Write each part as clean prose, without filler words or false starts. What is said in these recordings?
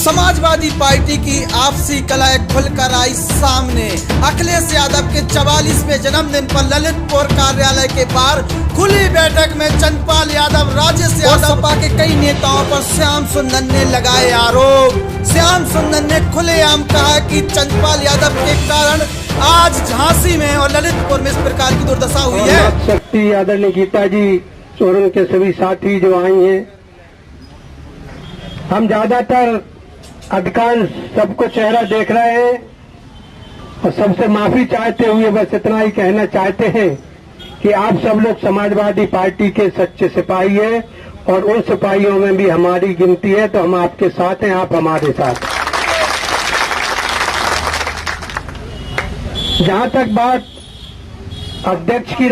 Samajwadi party की आपसी कलह खुलकर आई सामने। अखिलेश यादव के 44वें जन्मदिन पर ललितपुर कार्यालय के बाहर खुली बैठक में चंद्रपाल यादव, राजेश यादव, सपा के कई नेताओं पर श्याम सुंदर ने लगाए आरोप। श्याम सुंदर ने खुलेआम कहा कि चंद्रपाल यादव के कारण आज झांसी में और ललितपुर में इस प्रकार की दुर्दशा हुई है। शक्ति आदरणीय गीता जी और उनके सभी साथी जो आई हैं, हम ज्यादातर अधिकांश सबको चेहरा देख रहे हैं और सबसे माफी चाहते हुए बस इतना ही कहना चाहते हैं कि आप सब लोग समाजवादी पार्टी के सच्चे सिपाही हैं और उन सिपाहियों में भी हमारी गिनती है, तो हम आपके साथ हैं, आप हमारे साथ। जहां तक बात अध्यक्ष की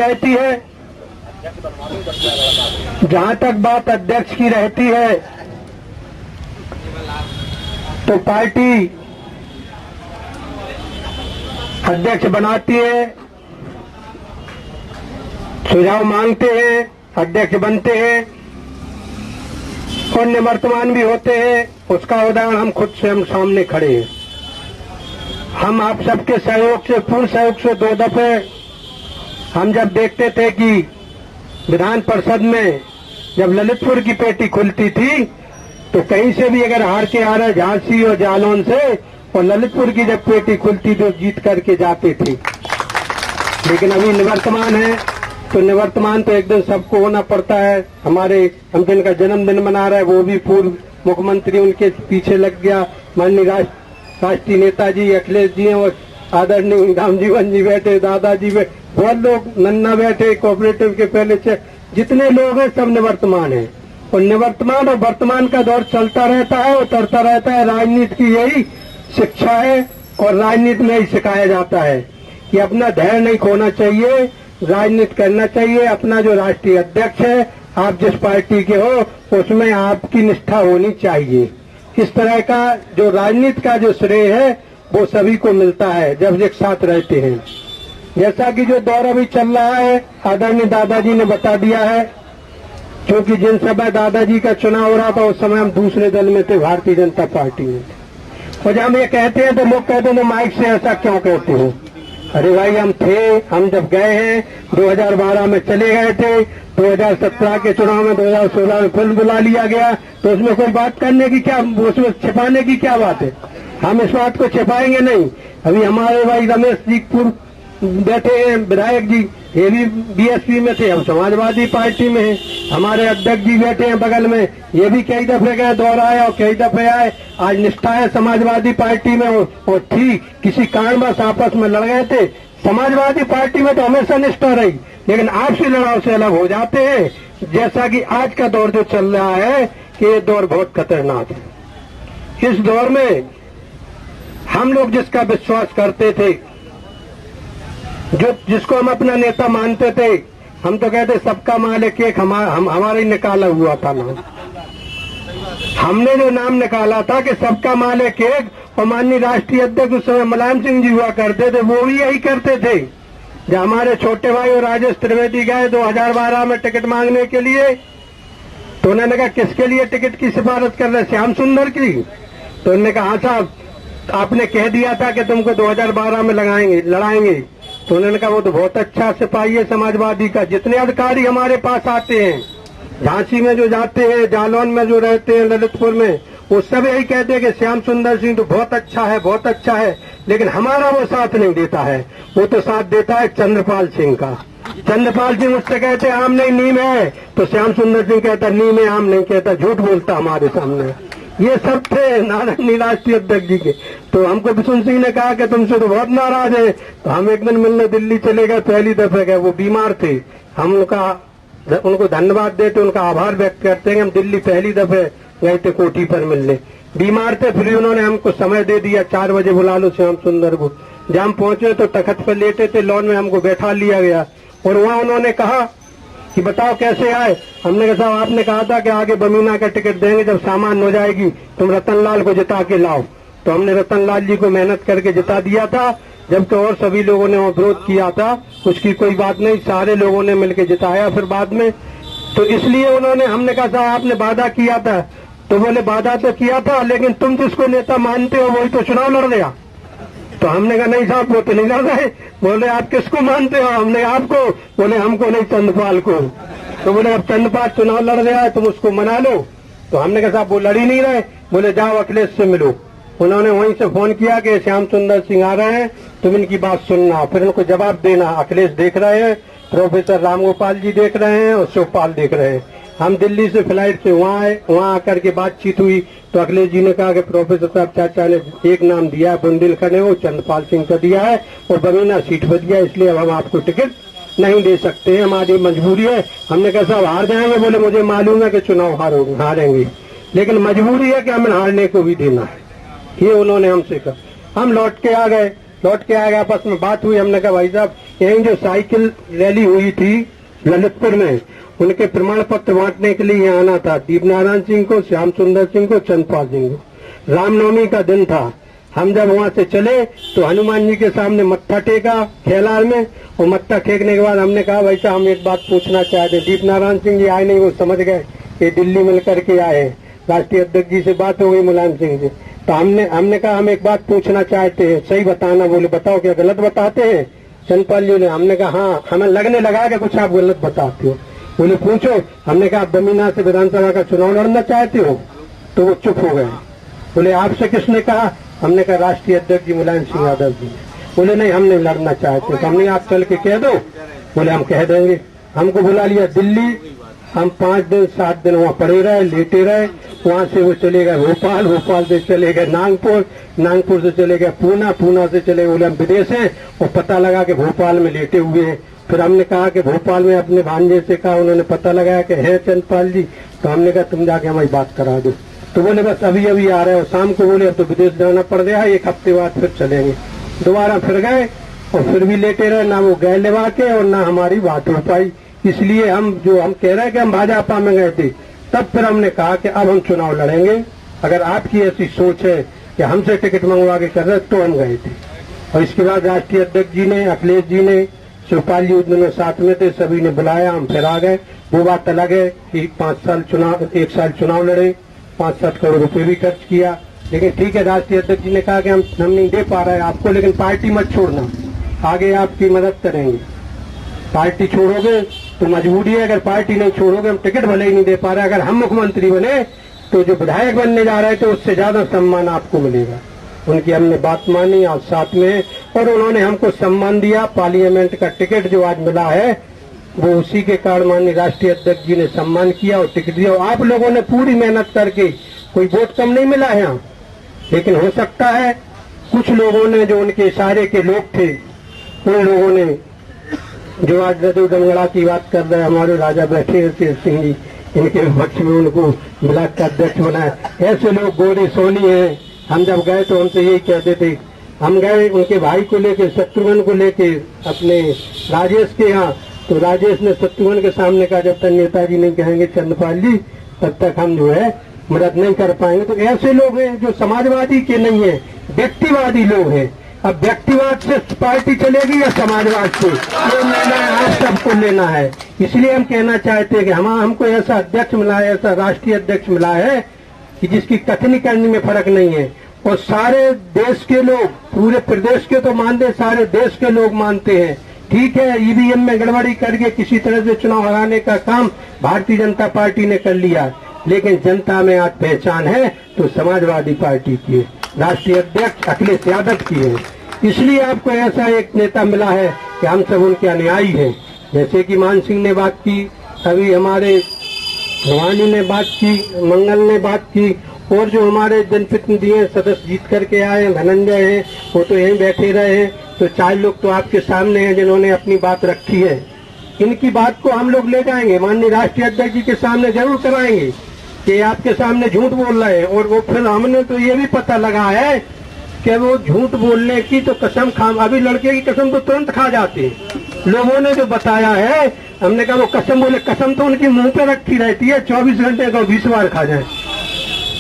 रहती है, तो पार्टी अध्यक्ष बनाती है, सुझाव मांगते हैं, अध्यक्ष बनते हैं और निवर्तमान भी होते हैं। उसका उदाहरण हम खुद स्वयं सामने खड़े हैं। हम आप सबके सहयोग से, पूर्ण सहयोग से 2 दफे हम जब देखते थे कि विधान परिषद में जब ललितपुर की पेटी खुलती थी तो कहीं से भी अगर हार के आ रहे झांसी और जालौन से, और ललितपुर की जब पेटी खुलती तो जीत करके जाते थे। लेकिन अभी निवर्तमान है तो निवर्तमान तो एक दिन सबको होना पड़ता है। हम जिनका जन्मदिन मना रहे हैं वो भी पूर्व मुख्यमंत्री उनके पीछे लग गया, माननीय राष्ट्रीय नेताजी अखिलेश जी और आदरणीय रामजीवन जी बैठे, दादाजी बैठे, बहुत लोग, नन्ना बैठे, कोऑपरेटिव के पहले से जितने लोग हैं सब निवर्तमान है। और निवर्तमान और वर्तमान का दौर चलता रहता है, उतरता रहता है। राजनीति की यही शिक्षा है और राजनीति में ही सिखाया जाता है कि अपना धैर्य नहीं खोना चाहिए, राजनीति करना चाहिए। अपना जो राष्ट्रीय अध्यक्ष है, आप जिस पार्टी के हो उसमें आपकी निष्ठा होनी चाहिए। इस तरह का जो राजनीति का जो श्रेय है वो सभी को मिलता है जब एक साथ रहते हैं। जैसा कि जो दौर अभी चल रहा है, आदरणीय दादाजी ने बता दिया है, क्योंकि जिन समय दादाजी का चुनाव हो रहा था उस समय हम दूसरे दल में थे, भारतीय जनता पार्टी में। और जब हम ये कहते हैं तो लोग कहते हैं तो माइक से ऐसा क्यों कहते हो? अरे भाई हम थे, हम जब गए हैं 2012 में चले गए थे, 2017 के चुनाव में 2016 में फिर बुला लिया गया, तो उसमें कोई बात करने की क्या, उसमें छिपाने की क्या बात है? हम इस बात को छिपाएंगे नहीं। अभी हमारे भाई रमेश जी पूर्व बैठे हैं, विधायक जी, ये भी बीएसपी में थे, हम समाजवादी पार्टी में हैं। हमारे अध्यक्ष जी बैठे हैं बगल में, ये भी कई दफे गए, दौर आए और कई दफे आए। आज निष्ठा है समाजवादी पार्टी में और थी, किसी कारणवश आपस में लड़ गए थे। समाजवादी पार्टी में तो हमेशा निष्ठा रही, लेकिन आपसी लड़ाव से अलग हो जाते हैं। जैसा कि आज का दौर जो चल रहा है कि ये दौर बहुत खतरनाक है। इस दौर में हम लोग जिसका विश्वास करते थे, जिसको हम अपना नेता मानते थे, हम तो कहते सबका मालिक एक हमारा ही निकाला हुआ था नाम। हमने जो नाम निकाला था कि सबका मालिक एक, और माननीय राष्ट्रीय अध्यक्ष उस समय मुलायम सिंह जी हुआ करते थे, वो भी यही करते थे। जब हमारे छोटे भाई और राजेश त्रिवेदी गए 2012 में टिकट मांगने के लिए, तो उन्होंने कहा किसके लिए टिकट की सिफारिश कर रहे, श्याम सुंदर की? तो उन्होंने कहा हाँ साहब, आपने कह दिया था कि तुमको 2012 में लड़ाएंगे। तो उन्होंने कहा वो तो बहुत अच्छा सिपाही है समाजवादी का। जितने अधिकारी हमारे पास आते हैं, झांसी में जो जाते हैं, जालौन में जो रहते हैं, ललितपुर में, वो सब यही कहते हैं कि श्याम सुंदर सिंह तो बहुत अच्छा है, बहुत अच्छा है। लेकिन हमारा वो साथ नहीं देता है, वो तो साथ देता है चंद्रपाल सिंह का। चंद्रपाल सिंह उससे कहते आम नहीं नीम है, तो श्याम सुंदर सिंह कहता नीम है, आम नहीं कहता, झूठ बोलता हमारे सामने। ये सब थे नारायण राष्ट्रीय अध्यक्ष जी के। तो हमको बिशुन सिंह ने कहा कि तुमसे तो बहुत नाराज है, तो हम एक दिन मिलने दिल्ली चले गए, पहली दफे गए। वो बीमार थे, हम उनको धन्यवाद देते, उनका आभार व्यक्त करते हैं। हम दिल्ली पहली दफे गए थे कोठी पर मिलने, बीमार थे, फिर उन्होंने हमको समय दे दिया, 4 बजे बुला लो श्याम सुंदर को। जब हम पहुंचे तो तख्त पर लेटे थे, लॉन में हमको बैठा लिया गया और वहां उन्होंने कहा कि बताओ कैसे आए। हमने कहा साहब आपने कहा था कि आगे बमीना का टिकट देंगे, जब सामान हो जाएगी तुम रतनलाल को जिता के लाओ। तो हमने रतनलाल जी को मेहनत करके जिता दिया था, जबकि और सभी लोगों ने विरोध किया था। उसकी कोई बात नहीं, सारे लोगों ने मिलकर जिताया फिर बाद में। तो इसलिए हमने कहा साहब आपने वादा किया था तो बोले वादा तो किया था, लेकिन तुम जिसको नेता मानते हो वही तो चुनाव लड़ गया। तो हमने कहा नहीं साहब, वो तो नहीं लड़ रहे। बोले आप किसको मानते हो? हमने आपको। बोले हमको नहीं, चंद्रपाल को। तो बोले अब चंद्रपाल चुनाव लड़ रहा है, तुम उसको मना लो। तो हमने कहा साहब वो लड़ ही नहीं रहे। बोले जाओ अखिलेश से मिलो। उन्होंने वहीं से फोन किया कि श्याम सुंदर सिंह आ रहे हैं, तुम इनकी बात सुनना, फिर उनको जवाब देना। अखिलेश देख रहे हैं, प्रोफेसर रामगोपाल जी देख रहे हैं और शिवपाल देख रहे हैं। हम दिल्ली से फ्लाइट से वहाँ आए, वहाँ आकर के बातचीत हुई तो अखिलेश जी ने कहा कि प्रोफेसर साहब चाचा ने एक नाम दिया है बुंदेलखंड है, वो चंद्रपाल सिंह का दिया है और बमीना सीट पर दिया, इसलिए अब हम आपको टिकट नहीं दे सकते हैं, हमारी मजबूरी है। हमने कहा साहब हार जाएंगे? बोले मुझे मालूम है कि चुनाव हारेंगे, लेकिन मजबूरी है कि हमें हारने को भी देना है। ये उन्होंने हमसे कहा। हम लौट के आ गए, आपस में बात हुई। हमने कहा भाई साहब यही जो साइकिल रैली हुई थी ललितपुर में, उनके प्रमाण पत्र बांटने के लिए यहाँ आना था। दीपनारायण सिंह को, श्याम सुंदर सिंह को, चंद्रपाल सिंह को। रामनवमी का दिन था। हम जब वहाँ से चले तो हनुमान जी के सामने मत्था टेका खेलार में, और मत्था टेकने के बाद हमने कहा भाई साहब हम एक बात पूछना चाहते। दीपनारायण सिंह जी आए नहीं, वो समझ गए कि दिल्ली मिल करके आए। राष्ट्रीय अध्यक्ष जी से बात हो गई मुलायम सिंह जी, तो हमने कहा हम एक बात पूछना चाहते हैं, सही बताना। बोले बताओ क्या गलत बताते हैं? चंद्रपाल जी ने। हमने कहा हाँ, हमें लगने लगा कि कुछ आप गलत बताते हो। बोले पूछो। हमने कहा आप बमीना से विधानसभा का चुनाव लड़ना चाहते हो? तो वो चुप हो गए। बोले आपसे किसने कहा? हमने कहा राष्ट्रीय अध्यक्ष जी मुलायम सिंह यादव जी। बोले नहीं हम नहीं लड़ना चाहते। तो हमने आप चल के कह दो। बोले हम कह देंगे। हमको बुला लिया दिल्ली। हम 5 दिन 7 दिन वहाँ पड़े रहे, लेटे रहे। वहाँ से वो चले गए भोपाल से चले गए नागपुर से चले गए पूना से चले बोले हम विदेश हैं, और पता लगा कि भोपाल में लेटे हुए हैं। फिर हमने कहा कि भोपाल में अपने भांजे से कहा, उन्होंने पता लगाया कि है चंद्रपाल जी। तो हमने कहा तुम जाके हमारी बात करा दो। तो बोले बस अभी आ रहे हो। शाम को बोले अब तो विदेश जाना पड़ गया, 1 हफ्ते बाद फिर चलेंगे। दोबारा फिर गए और फिर भी लेटे रहे, ना वो गए लेवा के और ना हमारी बात हो पाई। इसलिए हम कह रहे हैं कि हम भाजपा में गए थे, तब फिर हमने कहा कि अब हम चुनाव लड़ेंगे। अगर आपकी ऐसी सोच है कि हमसे टिकट मंगवा के कर रहे तो हम गए थे। और इसके बाद राष्ट्रीय अध्यक्ष जी ने, अखिलेश जी ने, शिवपाल जी उस दिनों साथ में थे, सभी ने बुलाया, हम फिर आ गए। वो बात अलग है कि 1 साल चुनाव लड़े, 5-7 करोड़ रुपए भी खर्च किया। लेकिन ठीक है, राष्ट्रीय अध्यक्ष जी ने कहा कि हम नहीं दे पा रहे आपको, लेकिन पार्टी मत छोड़ना, आगे आपकी मदद करेंगे। पार्टी छोड़ोगे तो मजबूरी है, अगर पार्टी नहीं छोड़ोगे, हम टिकट भले ही नहीं दे पा रहे, अगर हम मुख्यमंत्री बने तो जो विधायक बनने जा रहे थे उससे ज्यादा सम्मान आपको मिलेगा। उनकी हमने बात मानी और साथ में, और उन्होंने हमको सम्मान दिया। पार्लियामेंट का टिकट जो आज मिला है वो उसी के कारण माननीय राष्ट्रीय अध्यक्ष जी ने सम्मान किया और टिकट दिया। आप लोगों ने पूरी मेहनत करके, कोई वोट कम नहीं मिला है यहाँ, लेकिन हो सकता है कुछ लोगों ने, जो उनके इशारे के लोग थे, उन लोगों ने, जो आज रजू दंगड़ा की बात कर रहे हैं, हमारे राजा बैठे हैं शेर सिंह जी, इनके पक्ष में उनको मिला कर अध्यक्ष बनाया। ऐसे लोग गोरे सोनी हैं। हम जब गए तो हमसे यही कहते थे। हम गए उनके भाई को लेके, शत्रुघ्न को लेके, अपने राजेश के यहाँ, तो राजेश ने शत्रुघ्न के सामने कहा जब तक नेताजी नहीं कहेंगे चंद्रपाल जी तब तक हम जो है मदद नहीं कर पाएंगे। तो ऐसे लोग हैं जो समाजवादी के नहीं है, व्यक्तिवादी लोग हैं। अब व्यक्तिवाद से पार्टी चलेगी या समाजवाद से, ये निर्णय आप सबको लेना है। इसलिए हम कहना चाहते हैं कि हमको ऐसा अध्यक्ष मिला है, ऐसा राष्ट्रीय अध्यक्ष मिला है कि जिसकी कथनी करने में फर्क नहीं है, और सारे देश के लोग, पूरे प्रदेश के तो मानते, सारे देश के लोग मानते हैं। ठीक है, ईवीएम में गड़बड़ी करके किसी तरह से चुनाव हराने का काम भारतीय जनता पार्टी ने कर लिया, लेकिन जनता में आज पहचान है तो समाजवादी पार्टी की है, राष्ट्रीय अध्यक्ष अखिलेश यादव की है। इसलिए आपको ऐसा एक नेता मिला है कि हम सब उनके अनुयायी हैं। जैसे कि मान सिंह ने बात की, अभी हमारे भवानी ने बात की, मंगल ने बात की, और जो हमारे जनप्रतिनिधि हैं, सदस्य जीत करके आए, धनंजय हैं, वो तो यहीं बैठे रहे हैं। तो 4 लोग तो आपके सामने हैं जिन्होंने अपनी बात रखी है। इनकी बात को हम लोग ले जाएंगे, माननीय राष्ट्रीय अध्यक्ष जी के सामने जरूर कराएंगे कि आपके सामने झूठ बोल रहे हैं। और वो फिर हमने तो ये भी पता लगा है कि वो झूठ बोलने की तो कसम अभी लड़के की कसम तो तुरंत खा जाते हैं। लोगों ने जो बताया है, हमने कहा वो कसम बोले, कसम तो उनकी मुंह पे रखी रहती है, 24 घंटे का 20 बार खा जाए।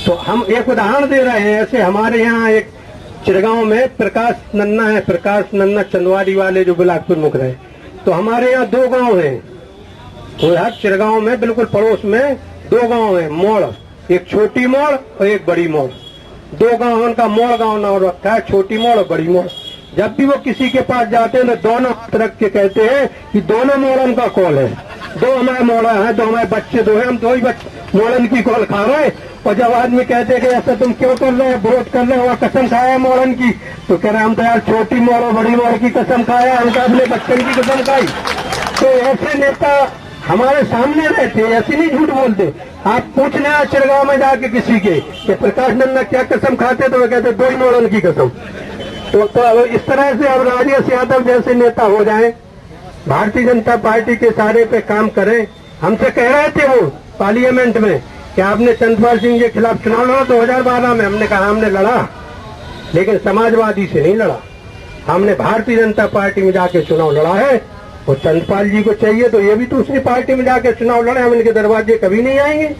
तो हम एक उदाहरण दे रहे हैं। ऐसे हमारे यहाँ एक चिरगांव में प्रकाश नन्ना है, प्रकाश नन्ना चंदवारी वाले जो बिलासपुर मुख रहे। तो हमारे यहाँ 2 गांव हैं, चिरगांव में बिल्कुल पड़ोस में 2 गांव हैं, मोड़ एक छोटी मोड़ और एक बड़ी मोड़, दो गांव उनका मोड़ गांव नाम रखा है, छोटी मोड़ और बड़ी मोड़। जब भी वो किसी के पास जाते हैं तो दोनों हाथ रख के कहते हैं कि दोनों मोड़न का कॉल है, दो हमारे मोड़ा है, दो हमारे बच्चे दो हैं, हम दो ही मोड़न की कॉल खा रहे हैं। और जब आदमी कहते हैं कि ऐसा तुम क्यों कर रहे हैं, वोट कर रहे हो, वहाँ कसम खाया मोड़न की, तो कह रहे हम तो यार छोटी मोड़ और बड़ी मोड़ की कसम खाया, हम तो अपने बच्चन की कसम खाई। तो ऐसे नेता हमारे सामने रहते, ऐसे नहीं झूठ बोलते। आप पूछ लें चिड़गांव में जाके किसी के कि प्रकाश नंदा क्या कसम खाते, तो वो कहते दो ही मोड़न की कसम। तो इस तरह से अब राजेश यादव जैसे नेता हो जाएं, भारतीय जनता पार्टी के सारे पे काम करें। हमसे कह रहे थे वो पार्लियामेंट में कि आपने चंद्रपाल सिंह के खिलाफ चुनाव लड़ा 2012 में। हमने कहा हमने लड़ा, लेकिन समाजवादी से नहीं लड़ा, हमने भारतीय जनता पार्टी में जाके चुनाव लड़ा है। और चंद्रपाल जी को चाहिए तो ये भी दूसरी पार्टी में जाके चुनाव लड़े, हम इनके दरवाजे कभी नहीं आएंगे।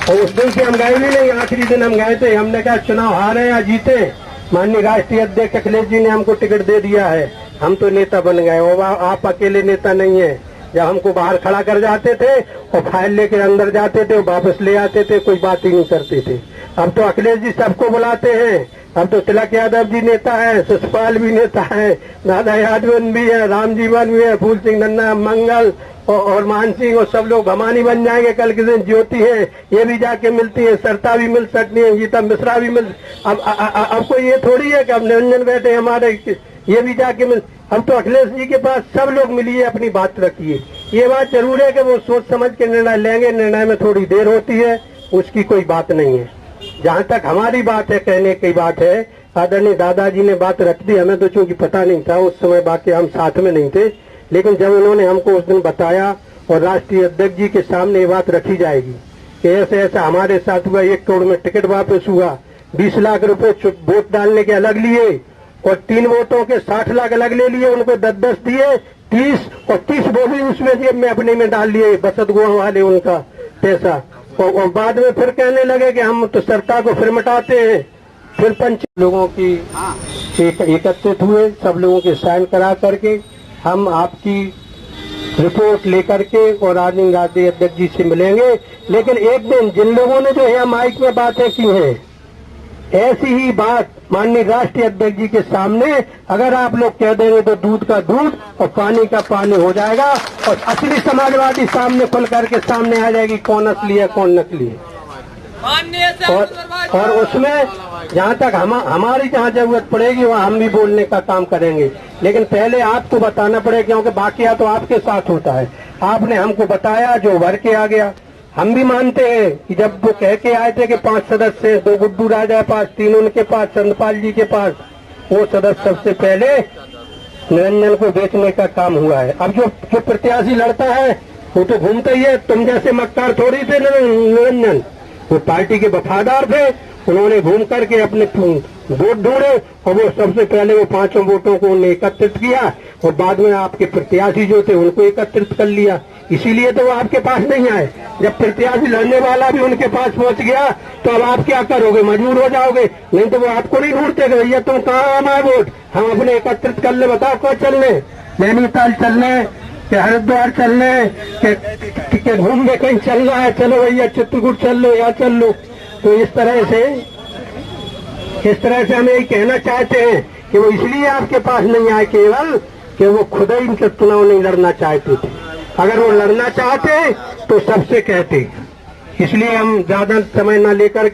और उस दिन से हम गए भी नहीं, आखिरी दिन हम गए थे, हमने कहा चुनाव हारे या जीते, माननीय राष्ट्रीय अध्यक्ष अखिलेश जी ने हमको टिकट दे दिया है, हम तो नेता बन गए। और आप अकेले नेता नहीं है। जब हमको बाहर खड़ा कर जाते थे और फाइल लेके अंदर जाते थे, वापस ले आते थे, कोई बात ही नहीं करते थे। अब तो अखिलेश जी सबको बुलाते हैं, अब तो तिलक यादव जी नेता है, सतपाल भी नेता है, दादा यादव भी है, राम जीवन भी है, फूल सिंह नन्ना, मंगल और मान सिंह, और सब लोग भवानी बन जाएंगे कल के दिन। ज्योति है, ये भी जाके मिलती है, सरता भी मिल सकती है, गीता मिश्रा भी मिल। अब कोई ये थोड़ी है कि अब निरंजन बैठे हमारे, ये भी जाके मिल। अब तो अखिलेश जी के पास सब लोग मिलिए, अपनी बात रखिए। ये बात जरूर है कि वो सोच समझ के निर्णय लेंगे, निर्णय में थोड़ी देर होती है, उसकी कोई बात नहीं है। जहाँ तक हमारी बात है, कहने की बात है, आदरणीय दादाजी ने बात रख दी। हमें तो चूंकि पता नहीं था उस समय, बाकी हम साथ में नहीं थे, लेकिन जब उन्होंने हमको उस दिन बताया और राष्ट्रीय अध्यक्ष जी के सामने ये बात रखी जाएगी कि ऐसे ऐसा हमारे साथ हुआ, 1 करोड़ में टिकट वापस हुआ, 20 लाख रुपए वोट डालने के अलग लिए और 3 वोटों के 60 लाख अलग ले लिए, उनको 10-10 दिए, 30 और 30 वो भी उसमें जेब में अपने में डाल लिए, बचत गुआ वाले उनका पैसा। और बाद में फिर कहने लगे कि हम तो सरकार को फिर मिटाते हैं। फिर 5 लोगों की एकत्रित हुए, सब लोगों के साइन करा करके हम आपकी रिपोर्ट लेकर के और आदरणीय राष्ट्रीय अध्यक्ष जी से मिलेंगे। लेकिन एक दिन जिन लोगों ने जो है माइक में बातें की हैं, ऐसी ही बात माननीय राष्ट्रीय अध्यक्ष जी के सामने अगर आप लोग कह देंगे तो दूध का दूध और पानी का पानी हो जाएगा और असली समाजवादी सामने खुल करके सामने आ जाएगी, कौन असली है कौन नकली है। और उसमें जहाँ तक हमारी जहाँ जरूरत पड़ेगी वहाँ हम भी बोलने का काम करेंगे। लेकिन पहले आपको बताना पड़ेगा, क्योंकि बाकिया तो आपके साथ होता है। आपने हमको बताया, जो भर के आ गया। हम भी मानते हैं कि जब वो कह के आए थे कि 5 सदस्य, 2 गुड्डू राजा पास, 3 उनके पास, चंद्रपाल जी के पास, वो सदस्य सबसे पहले निरंजन को बेचने का काम हुआ है। अब जो प्रत्याशी लड़ता है वो तो घूमता ही है, तुम जैसे मक्कार थोड़ी थे निरंजन, वो पार्टी के वफादार थे। उन्होंने घूम करके अपने वोट ढूंढे और वो सबसे पहले वो 5 वोटों को उन्हें एकत्रित किया और बाद में आपके प्रत्याशी जो थे उनको एकत्रित कर लिया। इसीलिए तो वो आपके पास नहीं आए। जब प्रत्याशी लड़ने वाला भी उनके पास पहुंच गया तो अब आप क्या करोगे, मजबूर हो जाओगे। नहीं तो वो आपको नहीं ढूंढते कि भैया तुम कहाँ हमारे वोट, हम अपने एकत्रित कर ले, बताओ कौन चलने, नैनीताल चलने कि हरिद्वार चलने कि घूम में कहीं चल रहा है, चलो भैया चित्रकूट चल लो या चल लो। तो इस तरह से हम यही कहना चाहते हैं कि वो इसलिए आपके पास नहीं आए केवल कि वो खुद ही इनसे चुनाव नहीं लड़ना चाहते थे। अगर वो लड़ना चाहते तो सबसे कहते। इसलिए हम ज्यादा समय न लेकर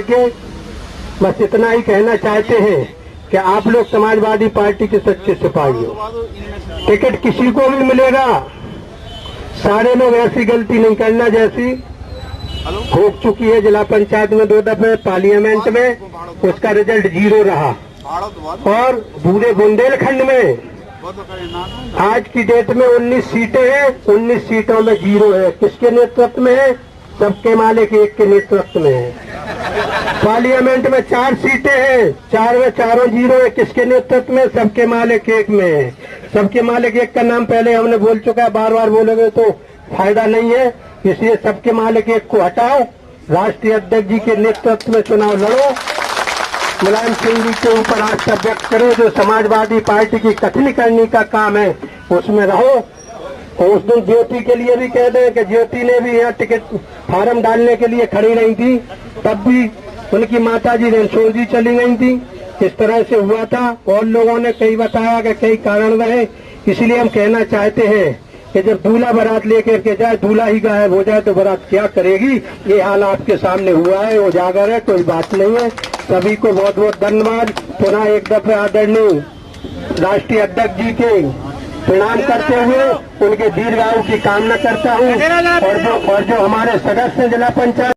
के बस इतना ही कहना चाहते हैं कि आप लोग समाजवादी पार्टी के सच्चे सिपाही हो। टिकट किसी को भी मिलेगा, सारे लोग ऐसी गलती नहीं करना जैसी हो चुकी है जिला पंचायत में 2 दफे, पार्लियामेंट में उसका रिजल्ट 0 रहा। और पूरे बुंदेलखंड में आज की डेट में 19 सीटें हैं, 19 सीटों में 0 है। किसके नेतृत्व में है? सबके मालिक एक के नेतृत्व में है। पार्लियामेंट में 4 सीटें हैं, 4 में 4 0 है। किसके नेतृत्व में? सबके मालिक एक में है। सबके मालिक एक का नाम पहले हमने बोल चुका है, बार बार बोलोगे तो फायदा नहीं है। इसलिए सबके मालिक एक को हटाओ, राष्ट्रीय अध्यक्ष जी के नेतृत्व में चुनाव लड़ो मुलायम सिंह जी के ऊपर आस्था व्यक्त करो। जो समाजवादी पार्टी की कथनी करने का काम है उसमें रहो। और उस दिन ज्योति के लिए भी कह दें कि ज्योति ने भी यहाँ टिकट फार्म डालने के लिए खड़ी नहीं थी, तब भी उनकी माताजी रणछोड़ जी चली गई थी। इस तरह से हुआ था और लोगों ने कई बताया कि कई कारण रहे। इसलिए हम कहना चाहते हैं कि जब दूल्हा बारात लेकर के जाए, दूल्हा ही गायब हो जाए तो बारात क्या करेगी। ये हाल आपके सामने हुआ है, उजागर है, कोई बात नहीं है। सभी को बहुत बहुत धन्यवाद। पुनः एक दफे आदरणीय राष्ट्रीय अध्यक्ष जी के प्रणाम करते हुए उनके दीर्घायु की कामना करता हूँ। और जो हमारे सदस्य जिला पंचायत